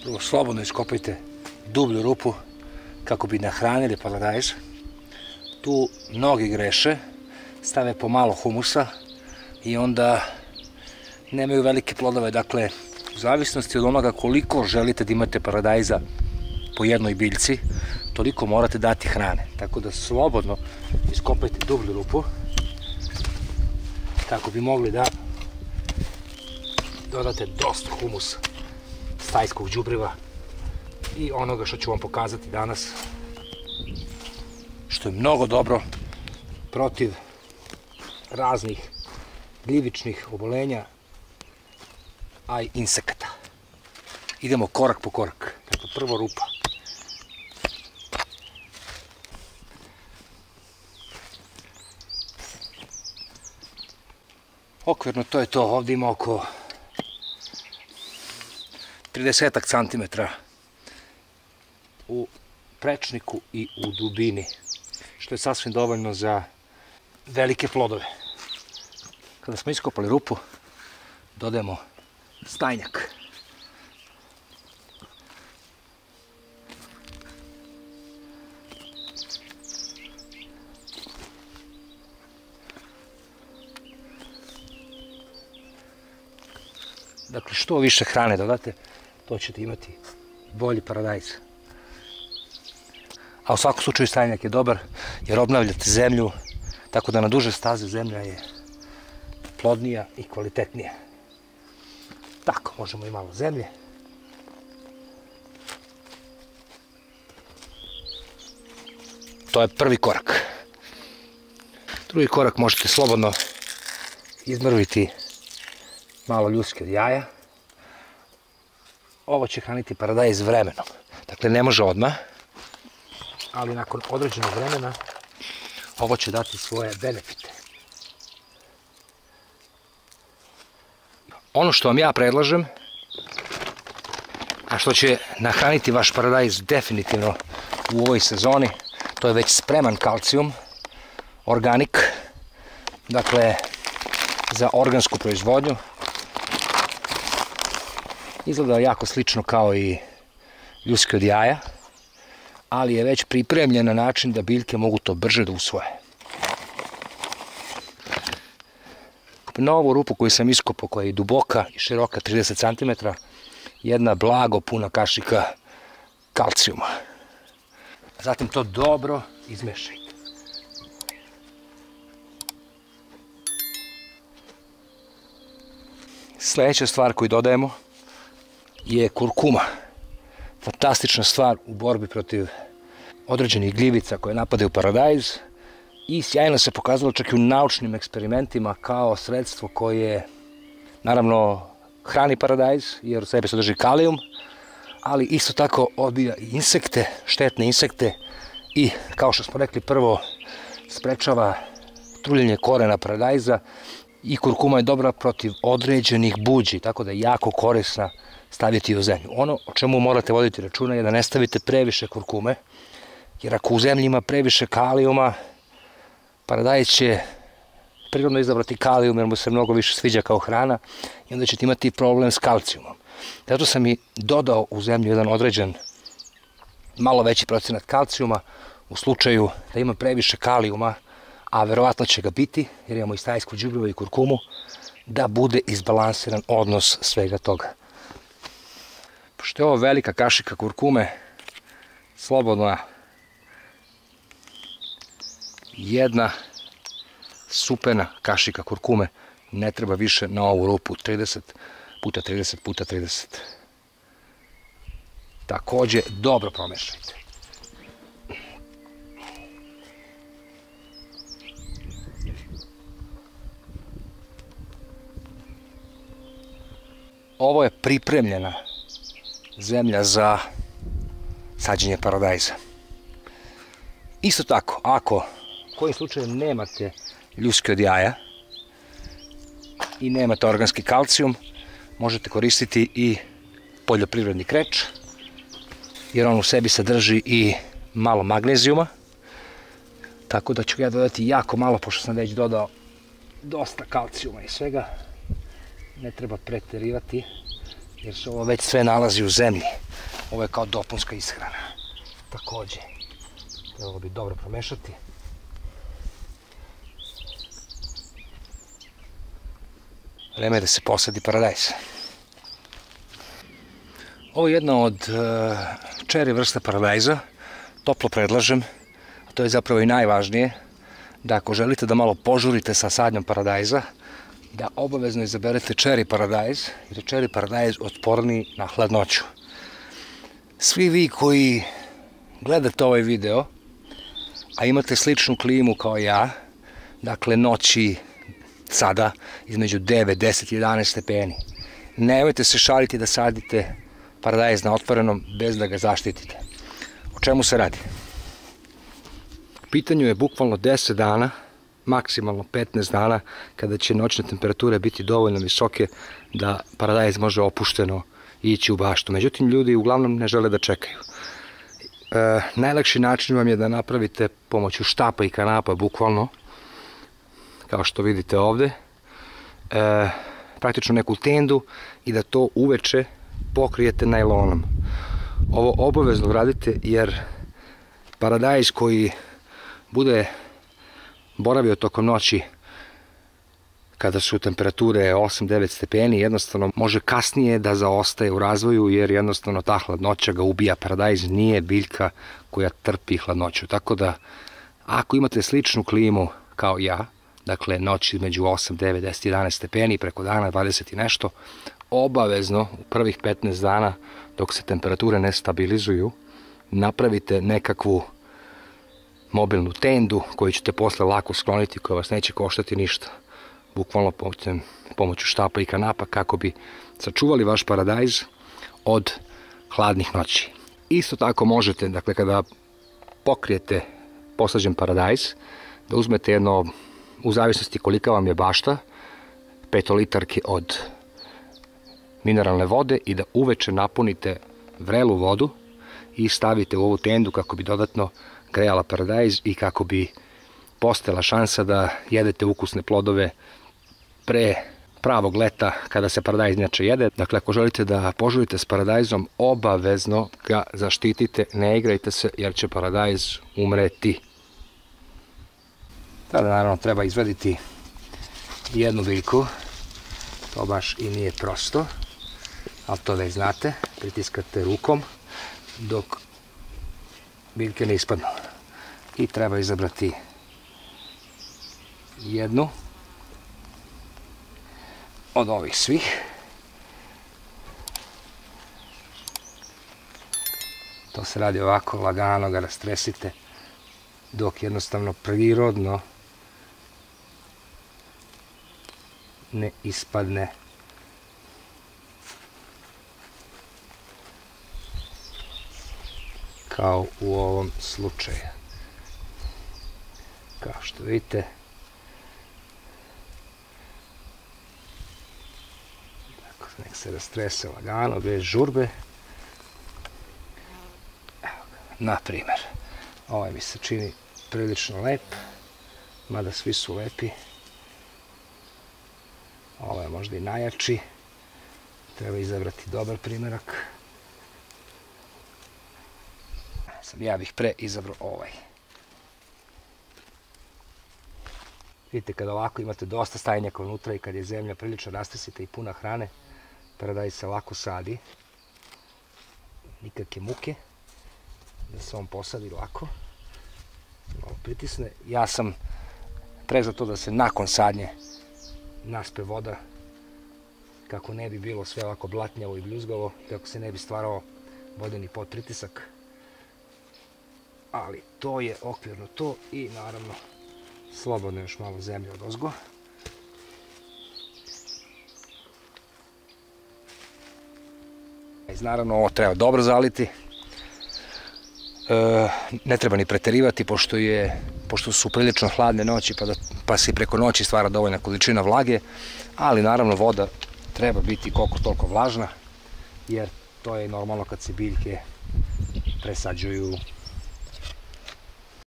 Prvo slobodno iskopajte dublju rupu kako bi nahranili paradajz. Tu mnogi greše, stave pomalo humusa i onda nemaju velike plodove. Dakle, u zavisnosti od onoga koliko želite da imate paradajza po jednoj biljci, toliko morate dati hrane. Tako da slobodno iskopajte dublju rupu kako bi mogli da dodate dosta humusa, stajskog đubriva i onoga što ću vam pokazati danas, što je mnogo dobro protiv raznih gljivičnih obolenja, a i insekata. Idemo korak po korak. Dakle, prvo rupa. Okvirno to je to. Ovdje ima oko 30 centimetra u prečniku i u dubini, što je sasvim dovoljno za velike plodove. Kada smo iskopali rupu, dodajemo stajnjak. Dakle, što više hrane dodate, to ćete imati bolji paradajz. A u svakom slučaju stajnjak je dobar jer obnavljate zemlju, tako da na duže staze zemlja je plodnija i kvalitetnija. Tako, možemo i malo zemlje. To je prvi korak. Drugi korak možete slobodno izmrviti malo ljuske od jaja. Ovo će hraniti paradajz vremenom. Dakle, ne može odmah, ali nakon određenog vremena ovo će dati svoje benefite. Ono što vam ja predlažem, a što će nahraniti vaš paradajz definitivno u ovoj sezoni, to je već spreman kalcijum, organik, dakle za organsku proizvodnju. Izgleda jako slično kao i ljuske od jaja, ali je već pripremljen na način da biljke mogu to brže da usvoje. Na ovu rupu koju sam iskopao, koja je duboka i široka 30 cm, jedna blago puna kašika kalcijuma. Zatim to dobro izmešajte. Sljedeća stvar koju dodajemo je kurkuma. Fantastična stvar u borbi protiv određenih gljivica koje napadaju paradajz i sjajno se pokazalo čak i u naučnim eksperimentima kao sredstvo koje naravno hrani paradajz jer u sebi sadrži kalijum, ali isto tako odbija i insekte, štetne insekte i kao što smo rekli prvo sprečava truljenje korena paradajza i kurkuma je dobra protiv određenih buđi, tako da je jako korisna staviti u zemlju. Ono o čemu morate voditi računa je da ne stavite previše kurkume, jer ako u zemlji ima previše kalijuma, paradajz će prirodno izabrati kalijum jer mu se mnogo više sviđa kao hrana i onda ćete imati problem s kalcijumom. Zato sam i dodao u zemlju jedan određen malo veći procenat kalcijuma u slučaju da ima previše kalijuma, a verovatno će ga biti jer imamo i stajsko đubrivo i kurkumu, da bude izbalansiran odnos svega toga. Pošto je ovo velika kašika kurkume, slobodna jedna supena kašika kurkume, ne treba više na ovu rupu 30 puta 30 puta 30. Također dobro promešajte. Ovo je pripremljena zemlja za sađenje paradajza. Isto tako, ako u kojim slučajem nemate ljuske od jaja i nemate organski kalcijum, možete koristiti i poljoprivredni kreč, jer on u sebi sadrži i malo magnezijuma, tako da ću ja dodati jako malo, pošto sam već dodao dosta kalcijuma i svega. Ne treba preterivati, jer se ovo već sve nalazi u zemlji. Ovo je kao dopunska ishrana. Takođe, trebalo bi dobro promešati. Vreme je da se posadi paradajz. Ovo je jedna od čeri vrsta paradajza. Toplo predlažem, a to je zapravo i najvažnije, da ako želite da malo požurite sa sadnjom paradajza, da obavezno izaberete čeri paradajz, jer je čeri paradajz otporniji na hladnoću. Svi vi koji gledate ovaj video, a imate sličnu klimu kao ja, dakle noći sada između 9, 10, 11 stepeni, nemojte se šaliti da sadite paradajz na otvorenom bez da ga zaštitite. O čemu se radi? U pitanju je bukvalno 10 dana, maksimalno 15 dana, kada će noćne temperature biti dovoljno visoke da paradajz može opušteno ići u baštu. Međutim, ljudi uglavnom ne žele da čekaju. Najlakši način vam je da napravite pomoću štapa i kanapa, bukvalno, kao što vidite ovde, praktično neku tendu i da to uveče pokrijete najlonom. Ovo obavezno radite jer paradajz koji bude boravio tokom noći kada su temperature 8-9 stepeni, jednostavno može kasnije da zaostaje u razvoju jer jednostavno ta hladnoća ga ubija. Paradajz nije biljka koja trpi hladnoću. Tako da ako imate sličnu klimu kao ja, dakle noći između 8, 9, 10, 11 stepeni, preko dana 20 i nešto, obavezno u prvih 15 dana dok se temperature ne stabilizuju, napravite nekakvu mobilnu tendu koju ćete posle lako skloniti, koja vas neće koštati ništa. Bukvalno pomoću štapa i kanapa kako bi sačuvali vaš paradajz od hladnih noći. Isto tako možete, dakle kada pokrijete posađen paradajz, da uzmete jedno, u zavisnosti kolika vam je bašta, 5 litarke od mineralne vode i da uveče napunite vrelu vodu i stavite u ovu tendu kako bi dodatno grejala paradajz i kako bi postojala šansa da jedete ukusne plodove pre pravog leta kada se paradajz inače jede. Dakle, ako želite da požurite s paradajzom, obavezno ga zaštitite, ne igrajte se jer će paradajz umreti. Tada naravno treba izvaditi jednu biljku, to baš i nije prosto, ali to već znate, pritiskate rukom dok biljke ne ispadnu. I treba izabrati jednu od ovih svih. To se radi ovako, lagano ga rastresite dok jednostavno prirodno ne ispadne. Kao u ovom slučaju. Kao što vidite, nek se rastrese lagano, bez žurbe. Evo ga, na primer, ovaj mi se čini prilično lep, mada svi su lepi. Ovo je možda i najjači, treba izabrati dobar primerak. Ja bih pre izabrao ovaj. Vidite, kada ovako imate dosta stajnjaka unutra i kad je zemlja prilično rastresita i puna hrane, paradajz se lako sadi. Nikakve muke. Da se on posadi lako. Malo pritisne. Ja sam pre za to da se nakon sadnje naspe voda kako ne bi bilo sve ovako blatnjavo i bljuzgavo, kako se ne bi stvarao vodeni podpritisak. Ali to je okvirno to i naravno slobodno još malo zemlje odozgo. Naravno ovo treba dobro zaliti. Ne treba ni preterivati pošto su prilično hladne noći pa se preko noći stvara dovoljna količina vlage, ali naravno voda treba biti koliko toliko vlažna jer to je normalno kad se biljke presađuju